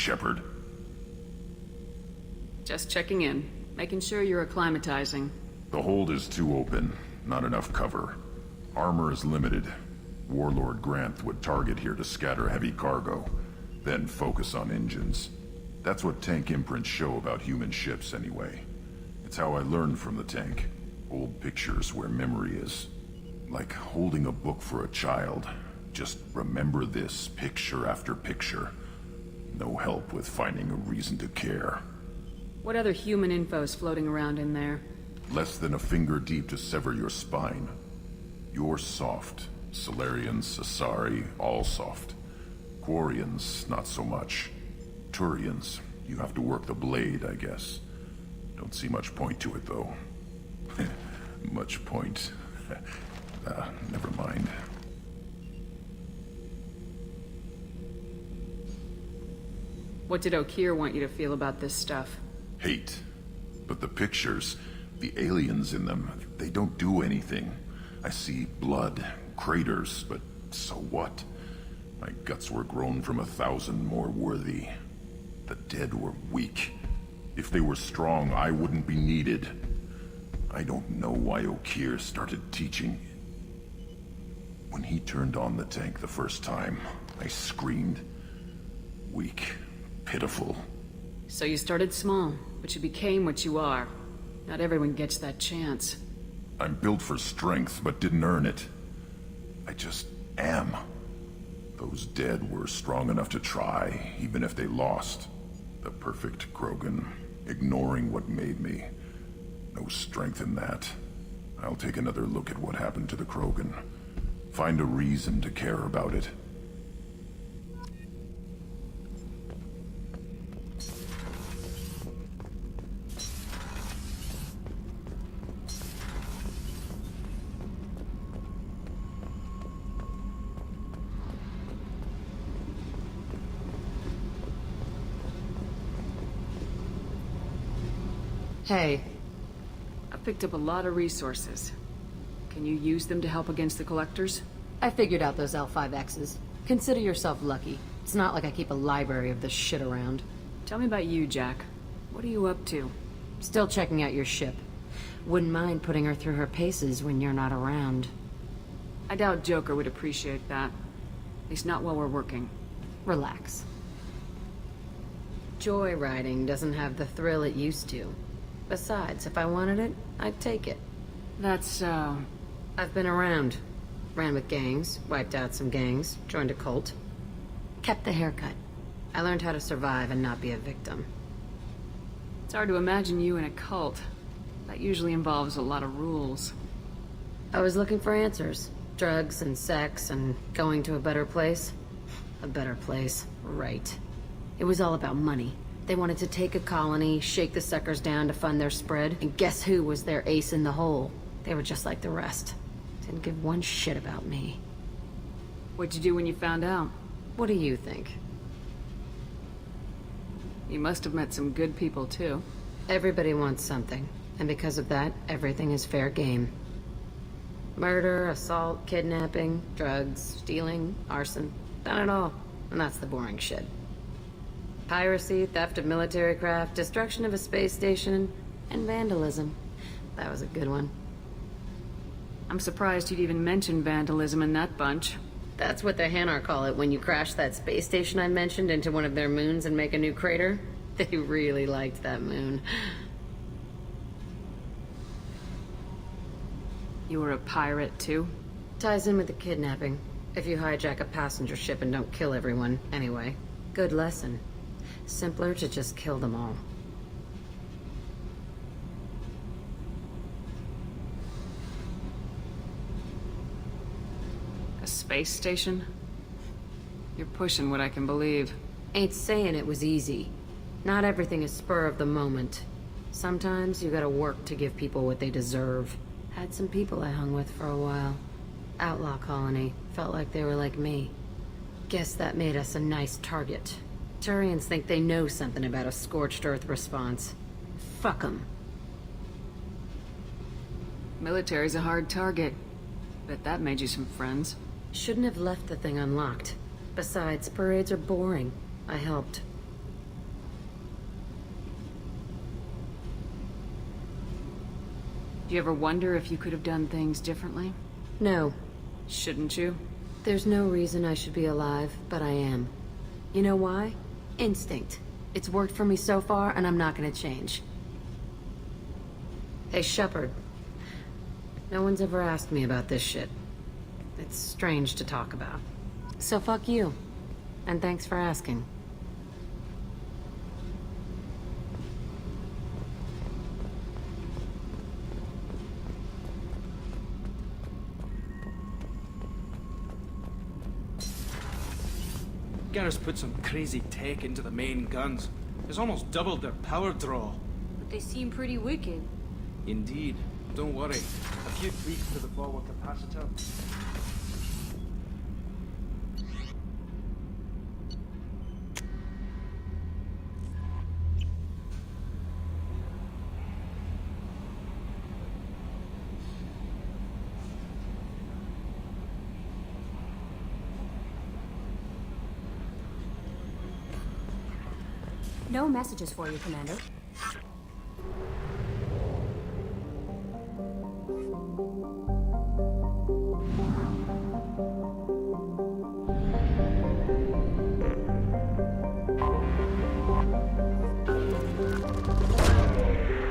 Shepard? Just checking in. Making sure you're acclimatizing. The hold is too open. Not enough cover. Armor is limited. Warlord Granth would target here to scatter heavy cargo, then focus on engines. That's what tank imprints show about human ships anyway. It's how I learned from the tank. Old pictures where memory is. Like holding a book for a child. Just remember this picture after picture. No help with finding a reason to care. What other human info's floating around in there? Less than a finger deep to sever your spine. You're soft. Solarians, Asari, all soft. Quarians, not so much. Turians, you have to work the blade, I guess. Don't see much point to it, though. Much point. Never mind. What did Okeer want you to feel about this stuff? Hate. But the pictures, the aliens in them, they don't do anything. I see blood, craters, but so what? My guts were grown from 1,000 more worthy. The dead were weak. If they were strong, I wouldn't be needed. I don't know why Okeer started teaching. When he turned on the tank the first time, I screamed. Weak, pitiful. So you started small, but you became what you are. Not everyone gets that chance. I'm built for strength, but didn't earn it. I just am. Those dead were strong enough to try, even if they lost. The perfect Krogan, ignoring what made me. No strength in that. I'll take another look at what happened to the Krogan. Find a reason to care about it. Hey. I picked up a lot of resources. Can you use them to help against the Collectors? I figured out those L5Xs. Consider yourself lucky. It's not like I keep a library of this shit around. Tell me about you, Jack. What are you up to? Still checking out your ship. Wouldn't mind putting her through her paces when you're not around. I doubt Joker would appreciate that. At least not while we're working. Relax. Joyriding doesn't have the thrill it used to. Besides, if I wanted it, I'd take it. That's so... I've been around. Ran with gangs, wiped out some gangs, joined a cult. Kept the haircut. I learned how to survive and not be a victim. It's hard to imagine you in a cult. That usually involves a lot of rules. I was looking for answers. Drugs and sex and going to a better place. A better place, right. It was all about money. They wanted to take a colony, shake the suckers down to fund their spread, and guess who was their ace in the hole? They were just like the rest. Didn't give one shit about me. What'd you do when you found out? What do you think? You must have met some good people, too. Everybody wants something, and because of that, everything is fair game. Murder, assault, kidnapping, drugs, stealing, arson, done it all. And that's the boring shit. Piracy, theft of military craft, destruction of a space station, and vandalism. That was a good one. I'm surprised you'd even mention vandalism in that bunch. That's what the Hanar call it when you crash that space station I mentioned into one of their moons and make a new crater. They really liked that moon. You were a pirate, too? Ties in with the kidnapping. If you hijack a passenger ship and don't kill everyone, anyway. Good lesson. Simpler to just kill them all. A space station? You're pushing what I can believe. Ain't saying it was easy. Not everything is spur of the moment. Sometimes you gotta work to give people what they deserve. Had some people I hung with for a while. Outlaw colony. Felt like they were like me. Guess that made us a nice target. Turians think they know something about a scorched earth response. Fuck 'em. Military's a hard target. Bet that made you some friends. Shouldn't have left the thing unlocked. Besides, parades are boring. I helped. Do you ever wonder if you could have done things differently? No, Shouldn't you? there's no reason I should be alive, but I am. You know why? Instinct. It's worked for me so far, and I'm not gonna change. Hey, Shepard. No one's ever asked me about this shit. It's strange to talk about. So fuck you. And thanks for asking. Garrus put some crazy tech into the main guns. It's almost doubled their power draw. But they seem pretty wicked. Indeed. Don't worry. A few tweaks to the forward capacitor. No messages for you, Commander.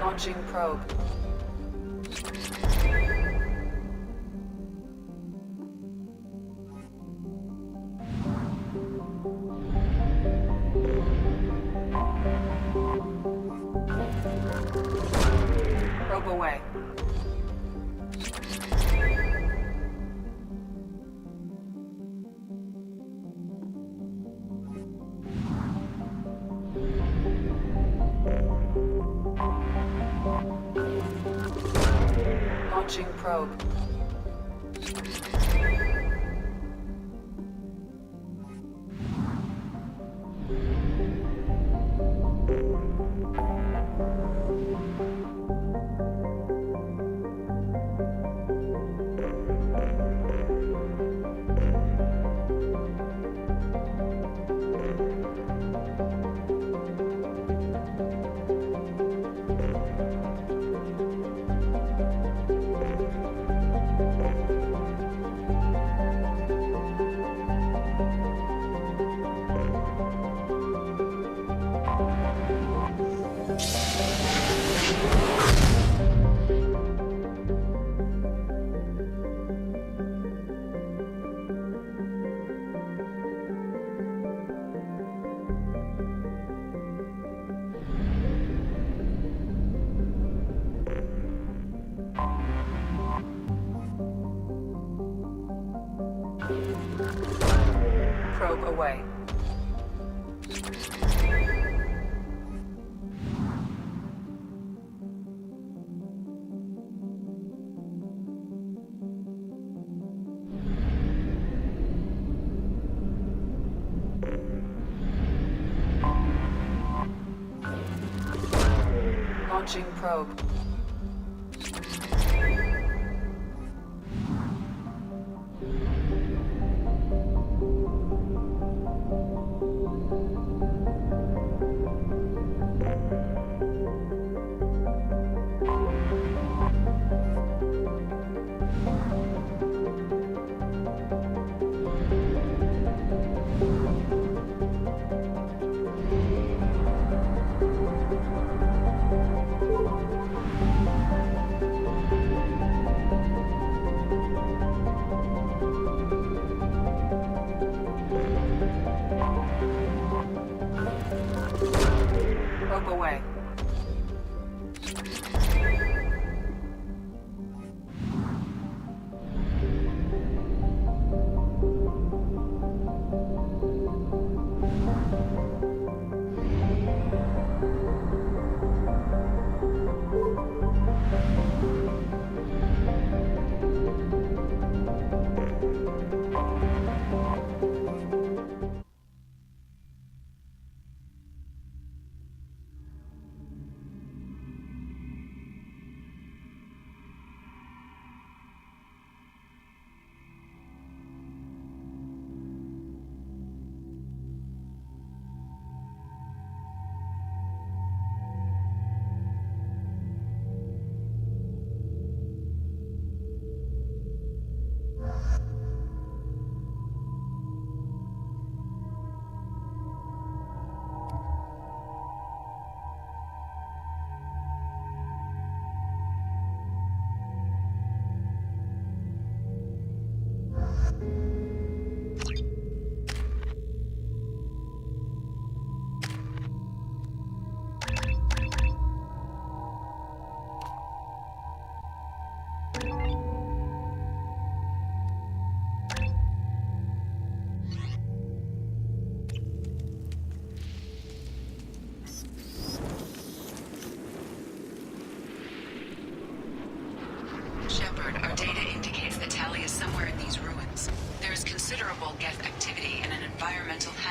Launching probe. Probe away. Launching probe. Probe away. Launching probe.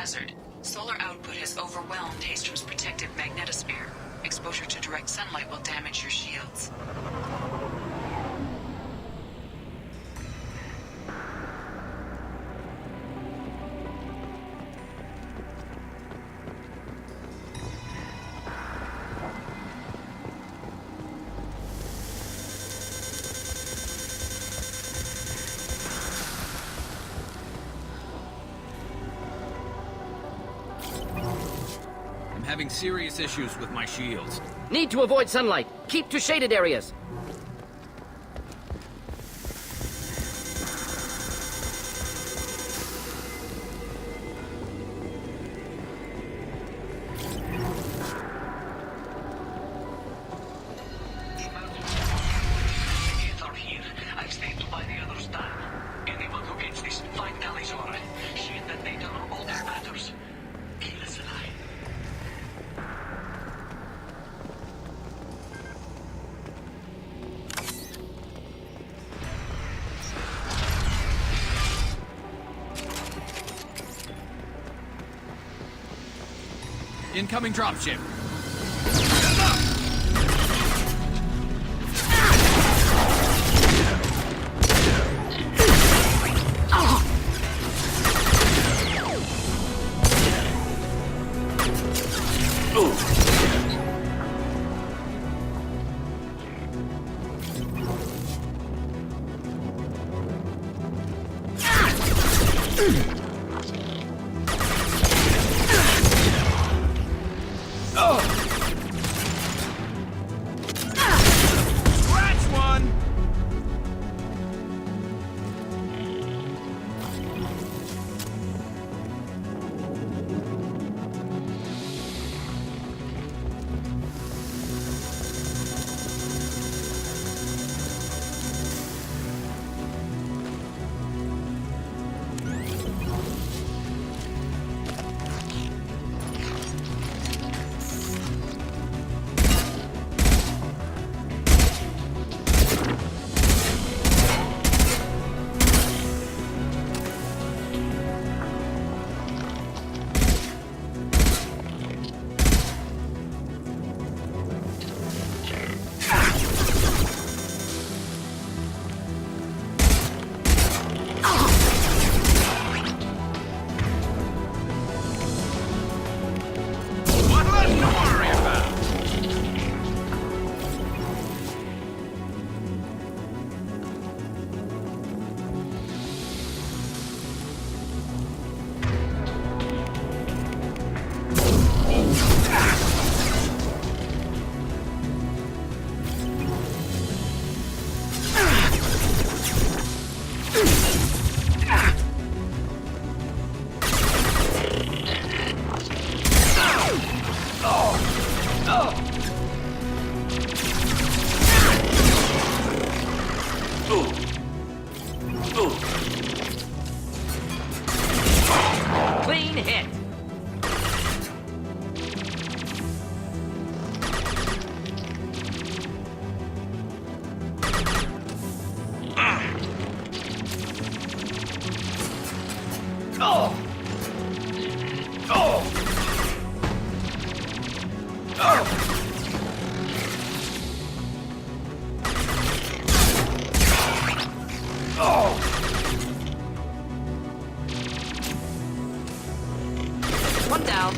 hazard. Solar output has overwhelmed Hastrom's protective magnetosphere. Exposure to direct sunlight will damage your shields. I'm having serious issues with my shields. Need to avoid sunlight. Keep to shaded areas. Are here. I've stayed to buy the others down. Anyone who gets this, find Alizora. She and that data are all that matters. Kill us alive. Incoming dropship. Scratch one! One less to worry about. Clean hit. One down.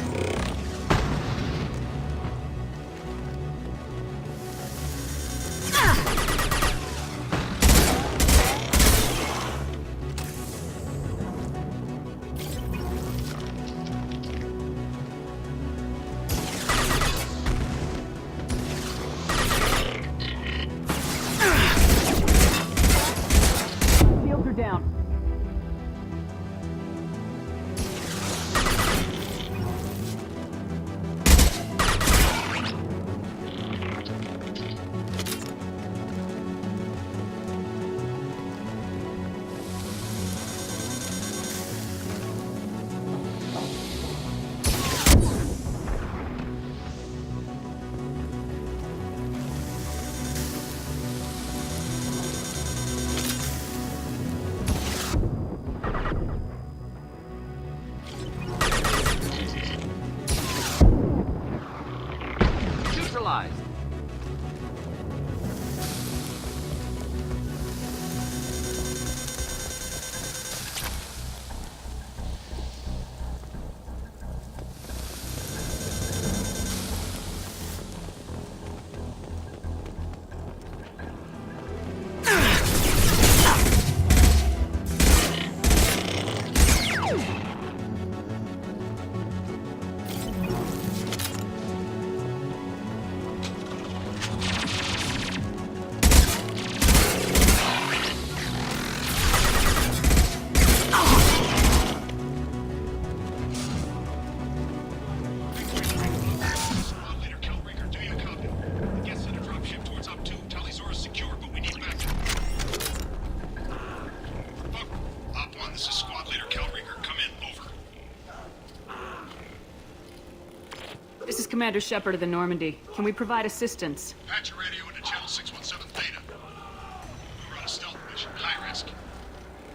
Commander Shepard of the Normandy. Can we provide assistance? Patch your radio into channel 617 Theta. We were on a stealth mission, high risk.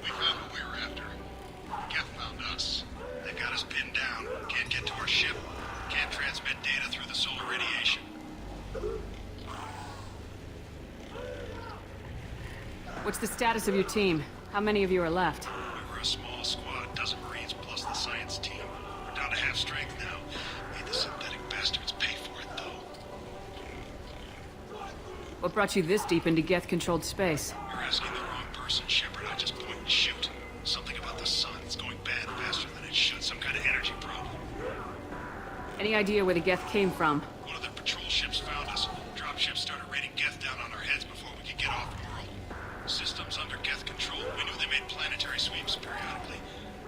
We found what we were after. Geth found us. They got us pinned down. Can't get to our ship. Can't transmit data through the solar radiation. What's the status of your team? How many of you are left? We were a small squad, dozen Marines plus the science team. We're down to half strength now. Made the synthetic bastards pay for it, though. What brought you this deep into Geth-controlled space? You're asking the wrong person, Shepard. I just point and shoot. Something about the sun. It's going bad faster than it should. Some kind of energy problem. Any idea where the Geth came from? One of their patrol ships found us. Dropships started raining Geth down on our heads before we could get off World. Systems under Geth control. We knew they made planetary sweeps periodically.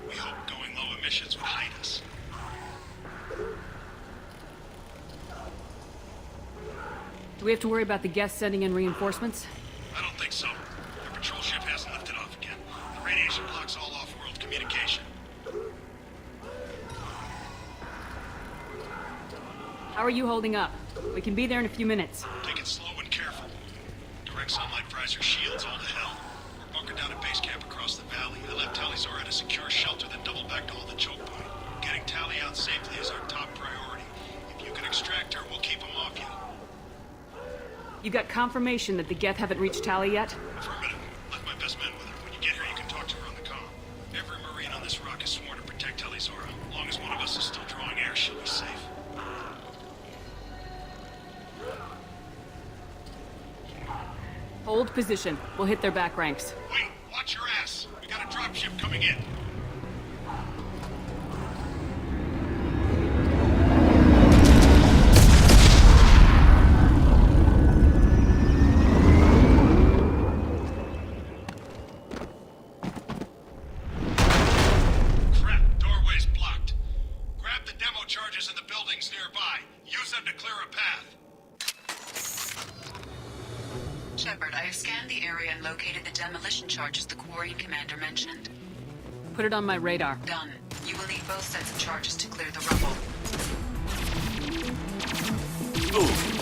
We hoped going low emissions would hide us. Do we have to worry about the Geth sending in reinforcements? I don't think so. Their patrol ship hasn't lifted off again. The radiation blocks all off-world communication. How are you holding up? We can be there in a few minutes. Take it slow and careful. Direct sunlight fries your shields all to hell. We're bunkered down at base camp across the valley. I left Tali'Zorah at a secure shelter, then doubled back to hold the choke point. Getting Tali out safely is our top priority. If you can extract her, we'll keep them off you. You got confirmation that the Geth haven't reached Tali yet? Affirmative. Left my best men with her. When you get here, you can talk to her on the comm. Every Marine on this rock is sworn to protect Tali'Zorah. As long as one of us is still drawing air, she'll be safe. Hold position. We'll hit their back ranks. Wait, watch your ass. We got a dropship coming in. Crap, doorway's blocked. Grab the demo charges in the buildings nearby. Use them to clear a path. Shepard, I have scanned the area and located the demolition charges the Quarian commander mentioned. Put it on my radar. Done. You will need both sets of charges to clear the rubble. Ooh.